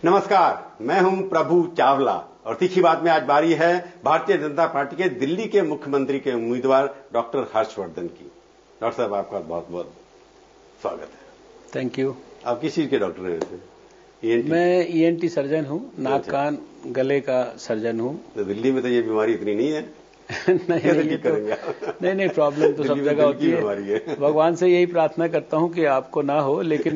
नमस्कार, मैं हूं प्रभु चावला और तीखी बात में आज बारी है भारतीय जनता पार्टी के दिल्ली के मुख्यमंत्री के उम्मीदवार डॉक्टर हर्षवर्धन की। डॉक्टर साहब, आपका बहुत बहुत स्वागत है। Thank you. आप किस चीज के डॉक्टर हैं वैसे? मैं ईएनटी सर्जन हूं, नाक कान गले का सर्जन हूं। तो दिल्ली में तो ये बीमारी इतनी नहीं है। नहीं, प्रॉब्लम तो सब जगह होती है। भगवान से यही प्रार्थना करता हूं कि आपको ना हो, लेकिन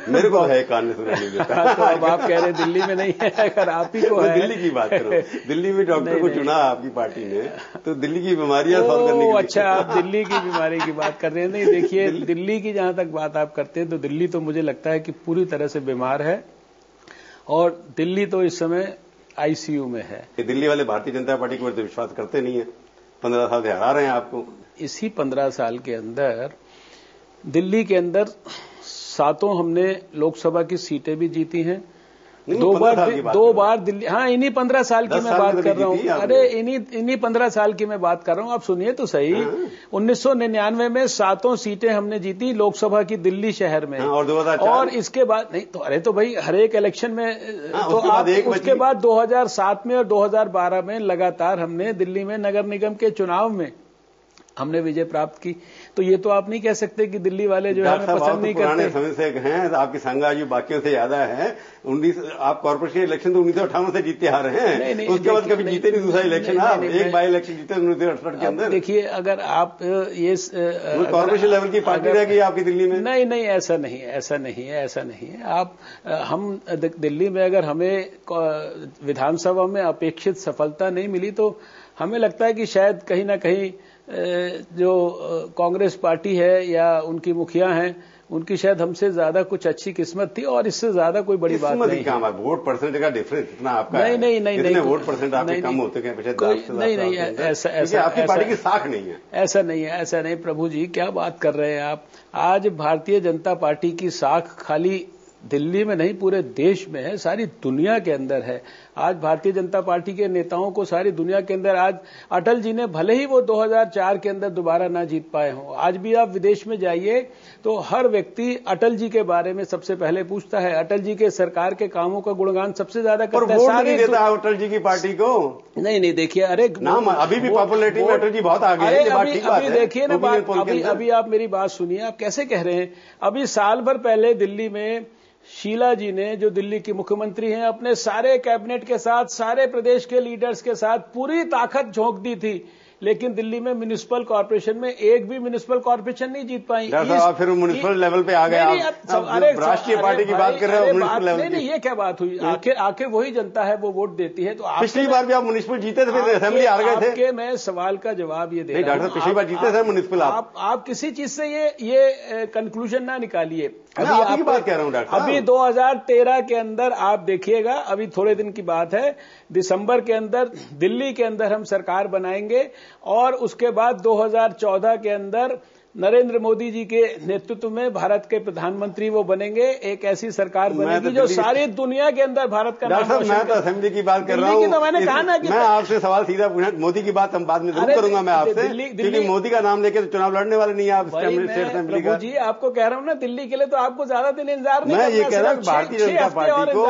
मेरे को है, कान में सुनाई देता। तो अब आप कह रहे हैं दिल्ली में नहीं है, अगर आप ही को है। दिल्ली की बात करो, दिल्ली में डॉक्टर को चुना आपकी पार्टी ने, तो दिल्ली की बीमारियां सॉल्व करने के लिए। अच्छा, आप दिल्ली की बीमारी की बात कर रहे हैं। नहीं, देखिए, दिल्ली की जहां तक बात आप करते हैं तो दिल्ली तो मुझे लगता है कि पूरी तरह से बीमार है और दिल्ली तो इस समय आईसीयू में है। दिल्ली वाले भारतीय जनता पार्टी को तो विश्वास करते नहीं है। 15 साल से हरा रहे हैं आपको। इसी 15 साल के अंदर दिल्ली के अंदर 7 हमने लोकसभा की सीटें भी जीती हैं। दो बार दिल्ली, हाँ, इन्हीं 15 साल की मैं बात कर रहा हूँ। अरे इन्हीं 15 साल की मैं बात कर रहा हूँ। आप सुनिए तो सही। 1999 में 7 सीटें हमने जीती लोकसभा की दिल्ली शहर में। और 2004 और इसके बाद नहीं तो, अरे तो भाई हर एक इलेक्शन में तो आप उसके बाद 2007 में और 2012 में लगातार हमने दिल्ली में नगर निगम के चुनाव में हमने विजय प्राप्त की। तो ये तो आप नहीं कह सकते कि दिल्ली वाले जो है हमें पसंद नहीं करते। पुराने समय से हैं, आपकी संगाजी बाकियों से ज्यादा है। आप कॉर्पोरेशन इलेक्शन तो 1958 से जीतते आ रहे हैं। नहीं, उसके बाद कभी जीते नहीं दूसरा इलेक्शन। आप एक बाई इलेक्शन जीते 1968 के अंदर। देखिए, अगर आप ये कॉर्पोरेशन लेवल की पार्टी रह गई आपकी दिल्ली में। नहीं, ऐसा नहीं है। आप हम दिल्ली में अगर हमें विधानसभा में अपेक्षित सफलता नहीं मिली तो हमें लगता है कि शायद कहीं ना कहीं जो कांग्रेस पार्टी है या उनकी मुखिया हैं, उनकी शायद हमसे ज्यादा कुछ अच्छी किस्मत थी और इससे ज्यादा कोई बड़ी बात नहीं है। वोट परसेंट का डिफरेंस इतना आपका नहीं, वोट परसेंट आपके कम होते हैं। नहीं, ऐसा आपकी पार्टी की साख नहीं है। ऐसा नहीं प्रभु जी, क्या बात कर रहे हैं आप। आज भारतीय जनता पार्टी की साख खाली दिल्ली में नहीं, पूरे देश में है, सारी दुनिया के अंदर है। आज भारतीय जनता पार्टी के नेताओं को सारी दुनिया के अंदर, आज अटल जी ने भले ही वो 2004 के अंदर दोबारा ना जीत पाए हों, आज भी आप विदेश में जाइए तो हर व्यक्ति अटल जी के बारे में सबसे पहले पूछता है। अटल जी के सरकार के कामों का गुणगान सबसे ज्यादा करता है। सारे देता है अटल जी की पार्टी को। नहीं, देखिए, अरे नाम अभी भी पॉपुलैरिटी में अटल जी बहुत आगे है। अभी देखिए ना बात, अभी आप मेरी बात सुनिए। आप कैसे कह रहे हैं? अभी साल भर पहले दिल्ली में शीला जी ने, जो दिल्ली की मुख्यमंत्री हैं, अपने सारे कैबिनेट के साथ, सारे प्रदेश के लीडर्स के साथ पूरी ताकत झोंक दी थी, लेकिन दिल्ली में म्युनिसिपल कॉर्पोरेशन में एक भी म्युनिसिपल कॉर्पोरेशन नहीं जीत पाई। फिर म्युनिसिपल लेवल पे आ गए आप। राष्ट्रीय पार्टी की बात कर रहे हो, म्युनिसिपल लेवल। नहीं, ये क्या बात हुई? आखिर वही जनता है, वो वोट देती है। तो पिछली बार भी आप म्युनिसिपल जीते थे, फिर असेंबली हार गए थे। मैं सवाल का जवाब ये दे रहा हूं। डॉक्टर, पिछली बार जीते थे म्युनिसिपल। आप किसी चीज से ये कंक्लूजन ना निकालिए। अभी बात कह रहा हूं डॉक्टर। अभी 2013 के अंदर आप देखिएगा, अभी थोड़े दिन की बात है, दिसंबर के अंदर दिल्ली के अंदर हम सरकार बनाएंगे और उसके बाद 2014 के अंदर नरेंद्र मोदी जी के नेतृत्व में भारत के प्रधानमंत्री वो बनेंगे। एक ऐसी सरकार बनेगी जो सारी दुनिया के अंदर भारत का नाम रोशन। मैं तो असेंबली की बात कर रहा हूँ। तो मैंने कहा ना कि मैं आपसे सवाल सीधा पूछा। मोदी की बात हम बाद में जरूर करूंगा मैं आपसे, क्योंकि मोदी का नाम लेके तो चुनाव लड़ने वाले नहीं है आप स्टेट असेंबली का। जी, आपको कह रहा हूँ ना, दिल्ली के लिए तो आपको ज्यादा दिन इंतजार नहीं। मैं ये कह रहा हूँ भारतीय जनता पार्टी को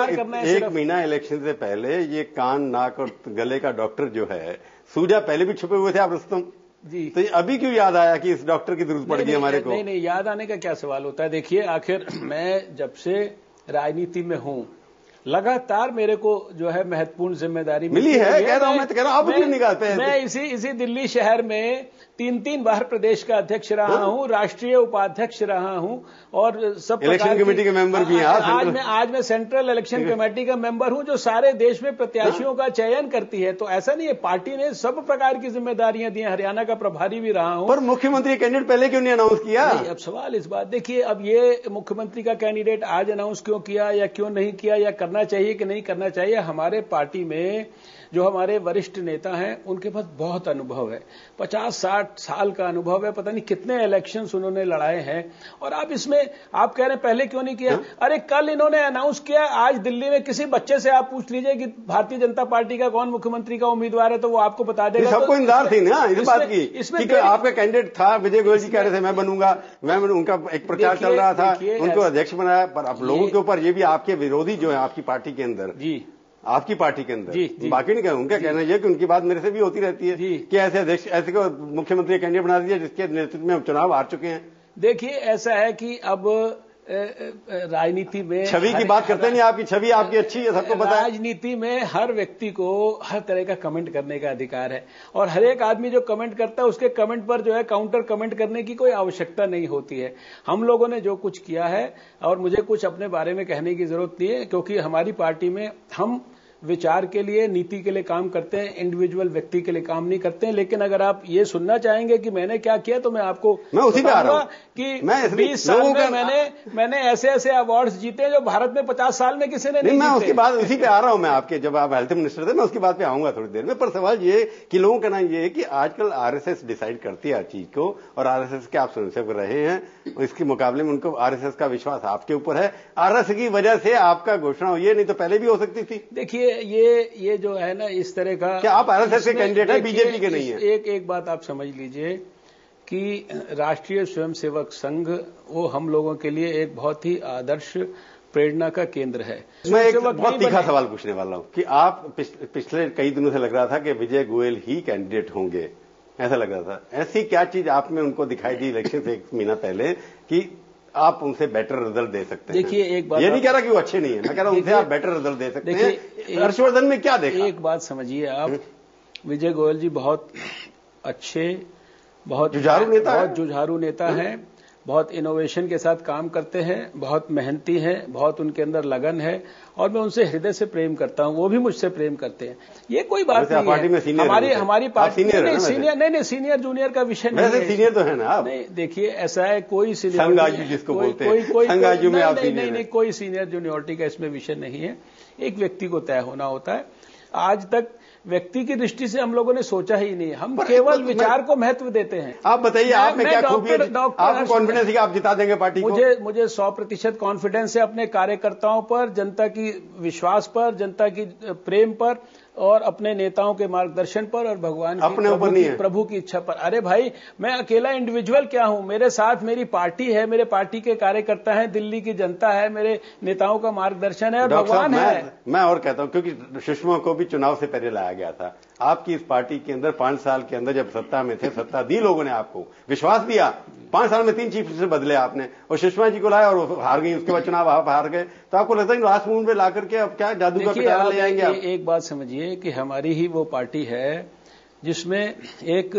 1 महीना इलेक्शन से पहले ये कान, नाक और गले का डॉक्टर जो है, सूजा पहले भी छुपे हुए थे आप रुस्तम जी, तो अभी क्यों याद आया कि इस डॉक्टर की जरूरत पड़ गई हमारे को? नहीं, याद आने का क्या सवाल होता है। देखिए, आखिर मैं जब से राजनीति में हूं, लगातार मेरे को जो है महत्वपूर्ण जिम्मेदारी मिली है। कह रहा हूं, मैं तो कह रहा हूं, आप क्यों निकालते हैं? मैं इसी दिल्ली शहर में 3 बार प्रदेश का अध्यक्ष रहा हूं, राष्ट्रीय उपाध्यक्ष रहा हूं और सब इलेक्शन कमेटी के मेंबर भी हैं। आज मैं सेंट्रल इलेक्शन कमेटी का मेंबर हूं, जो सारे देश में प्रत्याशियों का चयन करती है। तो ऐसा नहीं है, पार्टी ने सब प्रकार की जिम्मेदारियां दी हैं। हरियाणा का प्रभारी भी रहा हूं। पर मुख्यमंत्री कैंडिडेट पहले क्यों नहीं अनाउंस किया? अब सवाल इस बात, देखिए, अब ये मुख्यमंत्री का कैंडिडेट आज अनाउंस क्यों किया या क्यों नहीं किया, या करना चाहिए कि नहीं करना चाहिए, हमारे पार्टी में जो हमारे वरिष्ठ नेता हैं उनके पास बहुत अनुभव है, 50-60 साल का अनुभव है, पता नहीं कितने इलेक्शंस उन्होंने लड़ाए हैं। और आप इसमें आप कह रहे हैं पहले क्यों नहीं किया? अरे कल इन्होंने अनाउंस किया, आज दिल्ली में किसी बच्चे से आप पूछ लीजिए कि भारतीय जनता पार्टी का कौन मुख्यमंत्री का उम्मीदवार है, तो वो आपको बता देगा। सबको इंतजार थी ना इस बात की, इसमें आपका कैंडिडेट था, विजय गोयल जी कह रहे थे मैं बनूंगा, मैं उनका एक प्रचार चल रहा था, उनको अध्यक्ष बनाया। पर अब लोगों के ऊपर ये भी आपके विरोधी जो है आपकी पार्टी के अंदर जी, आपकी पार्टी के अंदर जी, बाकी नहीं कहूँ, क्या कहना यह कि उनकी बात मेरे से भी होती रहती है कि ऐसे अध्यक्ष ऐसे को मुख्यमंत्री कैंडिडेट बना दिया जिसके नेतृत्व में हम चुनाव हार चुके हैं। देखिए ऐसा है कि अब राजनीति में छवि की बात करते नहीं, आपकी छवि आपकी अच्छी है, सबको पता है। राजनीति में हर व्यक्ति को हर तरह का कमेंट करने का अधिकार है और हर एक आदमी जो कमेंट करता है उसके कमेंट पर जो है काउंटर कमेंट करने की कोई आवश्यकता नहीं होती है। हम लोगों ने जो कुछ किया है और मुझे कुछ अपने बारे में कहने की जरूरत नहीं है, क्योंकि हमारी पार्टी में हम विचार के लिए, नीति के लिए काम करते हैं, इंडिविजुअल व्यक्ति के लिए काम नहीं करते हैं। लेकिन अगर आप ये सुनना चाहेंगे कि मैंने क्या किया तो मैं आपको उसी पे आ रहा हूं कि 20 साल में मैंने ऐसे ऐसे अवार्ड्स जीते जो भारत में 50 साल में किसी ने नहीं मैं उसकी बात उसी पे आ रहा हूं। मैं आपके जब आप हेल्थ मिनिस्टर थे मैं उसकी बात पे आऊंगा थोड़ी देर में। पर सवाल ये कि लोगों का ना ये है कि आजकल आरएसएस डिसाइड करती है हर चीज को और आरएसएस के आप स्वयंसेवक रहे हैं, इसके मुकाबले में उनको आरएसएस का विश्वास आपके ऊपर है। आरएसएस की वजह से आपका घोषणा हुई है, नहीं तो पहले भी हो सकती थी। देखिए ये जो है ना इस तरह का, क्या आप आरएसएस के कैंडिडेट हैं, बीजेपी के नहीं है? एक बात आप समझ लीजिए कि राष्ट्रीय स्वयंसेवक संघ वो हम लोगों के लिए एक बहुत ही आदर्श प्रेरणा का केंद्र है। मैं एक बहुत तीखा सवाल पूछने वाला हूं कि आप पिछले कई दिनों से लग रहा था कि विजय गोयल ही कैंडिडेट होंगे, ऐसा लग रहा था। ऐसी क्या चीज आप में उनको दिखाई दी इलेक्शन से 1 महीना पहले कि आप उनसे बेटर रिजल्ट दे सकते हैं? देखिए एक बात, ये नहीं कह रहा कि वो अच्छे नहीं है, मैं कह रहा हूं उनसे आप बेटर रिजल्ट दे सकते हैं। हर्षवर्धन में क्या देखा? एक बात समझिए आप, विजय गोयल जी बहुत अच्छे, बहुत जुझारू नेता हैं, बहुत इनोवेशन के साथ काम करते हैं, बहुत मेहनती हैं, बहुत उनके अंदर लगन है और मैं उनसे हृदय से प्रेम करता हूं, वो भी मुझसे प्रेम करते हैं। ये कोई बात नहीं है। हमारी पार्टी नहीं, सीनियर जूनियर का विषय नहीं है। सीनियर तो है ना आप? नहीं, देखिए ऐसा है, कोई सीनियर संगाजू जिसको बोलते हैं, संगाजू में आप सीनियर हैं। नहीं, कोई सीनियर जूनियरिटी का इसमें विषय नहीं है। एक व्यक्ति को तय होना होता है। आज तक व्यक्ति की दृष्टि से हम लोगों ने सोचा ही नहीं, हम केवल विचार को महत्व देते हैं। आप बताइए, आप में क्या खूबी है? आपको कॉन्फिडेंस है कि आप जिता देंगे पार्टी को? मुझे 100% कॉन्फिडेंस है अपने कार्यकर्ताओं पर, जनता की विश्वास पर, जनता की प्रेम पर और अपने नेताओं के मार्गदर्शन पर और भगवान अपने ऊपर नहीं है, प्रभु की इच्छा पर। अरे भाई, मैं अकेला इंडिविजुअल क्या हूं? मेरे साथ मेरी पार्टी है, मेरे पार्टी के कार्यकर्ता हैं, दिल्ली की जनता है, मेरे नेताओं का मार्गदर्शन है और भगवान है। मैं और कहता हूं, क्योंकि सुषमा को भी चुनाव से पहले लाया गया था। आपकी इस पार्टी के अंदर 5 साल के अंदर जब सत्ता में थे, सत्ता दी लोगों ने, आपको विश्वास दिया। 5 साल में 3 चीफ मिनिस्टर बदले आपने और सुषमा जी को लाया और हार गई। उसके बाद चुनाव आप हार गए, तो आपको लगता है लास्ट मोमेंट में ला करके अब क्या जादू का पिटारा ले जाएंगे आप? एक बात समझिए कि हमारी ही वो पार्टी है जिसमें एक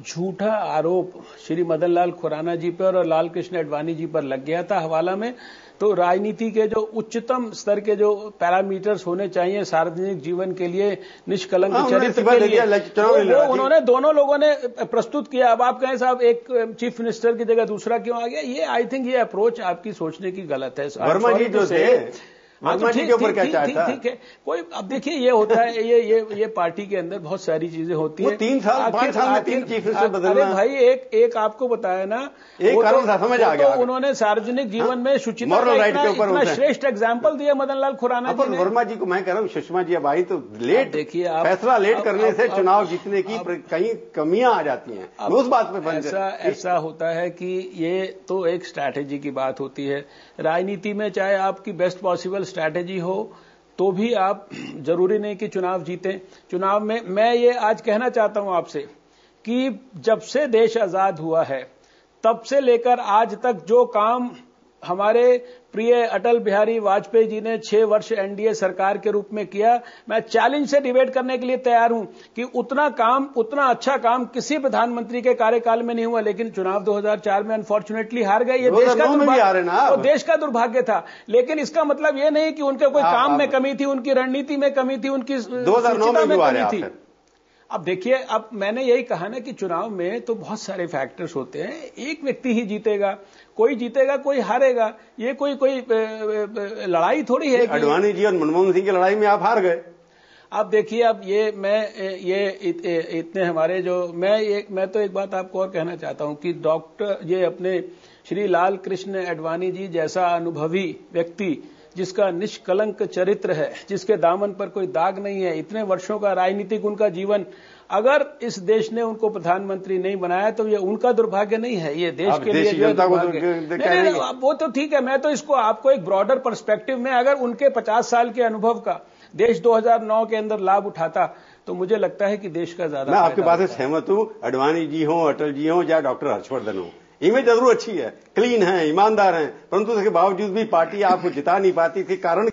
झूठा आरोप श्री मदन लाल खुराना जी पर और लाल कृष्ण आडवाणी जी पर लग गया था हवाला में। तो राजनीति के जो उच्चतम स्तर के जो पैरामीटर्स होने चाहिए सार्वजनिक जीवन के लिए, निष्कलंक चरित्र के लिए, वो उन्होंने दोनों लोगों ने प्रस्तुत किया। अब आप कहें साहब एक चीफ मिनिस्टर की जगह दूसरा क्यों आ गया? ये आई थिंक ये अप्रोच आपकी सोचने की गलत है। वर्मा जी जो थे, वर्मा जी के ऊपर क्या चाहता? ठीक है, कोई अब देखिए ये होता है, ये पार्टी के अंदर बहुत सारी चीजें होती हैं। 3 साल 5 साल में 3 चीफ मिनिस्टर बदलना। अरे भाई, एक आपको बताया ना, एक कारण समझ आ गया। उन्होंने सार्वजनिक जीवन में शुचिता का इतना श्रेष्ठ एग्जाम्पल दिया मदन लाल खुराना जी ने। वर्मा जी को मैं कह रहा हूँ, सुषमा जी अब आई तो लेट, देखिए फैसला लेट करने से चुनाव जीतने की कहीं कमियां आ जाती हैं। उस बात पे ऐसा होता है कि ये तो एक स्ट्रैटेजी की बात होती है। राजनीति में चाहे आपकी बेस्ट पॉसिबल स्ट्रैटेजी हो तो भी आप जरूरी नहीं कि चुनाव जीतें। चुनाव में मैं ये आज कहना चाहता हूं आपसे कि जब से देश आजाद हुआ है तब से लेकर आज तक जो काम हमारे प्रिय अटल बिहारी वाजपेयी जी ने 6 वर्ष एनडीए सरकार के रूप में किया, मैं चैलेंज से डिबेट करने के लिए तैयार हूं कि उतना अच्छा काम किसी प्रधानमंत्री के कार्यकाल में नहीं हुआ। लेकिन चुनाव 2004 में अनफॉर्चुनेटली हार गए। ये देश का दुर्भाग्य था। लेकिन इसका मतलब ये नहीं कि उनके कोई काम में कमी थी, उनकी रणनीति में कमी थी, उनकी 2009 में कमी थी। अब देखिए, अब मैंने यही कहा ना कि चुनाव में तो बहुत सारे फैक्टर्स होते हैं। एक व्यक्ति ही जीतेगा, कोई जीतेगा, कोई हारेगा। ये कोई लड़ाई थोड़ी है। आडवाणी जी और मनमोहन सिंह की लड़ाई में आप हार गए। अब देखिए, अब इतने हमारे जो मैं तो एक बात आपको और कहना चाहता हूं कि डॉक्टर ये अपने श्री लाल कृष्ण आडवाणी जी जैसा अनुभवी व्यक्ति जिसका निष्कलंक चरित्र है, जिसके दामन पर कोई दाग नहीं है, इतने वर्षों का राजनीतिक उनका जीवन, अगर इस देश ने उनको प्रधानमंत्री नहीं बनाया तो ये उनका दुर्भाग्य नहीं है, ये देश के लिए दुर्भाग्य। वो तो ठीक है, मैं तो इसको आपको एक ब्रॉडर पर्सपेक्टिव में, अगर उनके 50 साल के अनुभव का देश 2009 के अंदर लाभ उठाता तो मुझे लगता है कि देश का ज्यादा। मैं आपकी बात से सहमत हूं। अडवाणी जी हो, अटल जी हो या डॉक्टर हर्षवर्धन हो, इमेज जरूर अच्छी है, क्लीन है, ईमानदार हैं, परंतु उसके बावजूद भी पार्टी आपको जिता नहीं पाती थी। कारण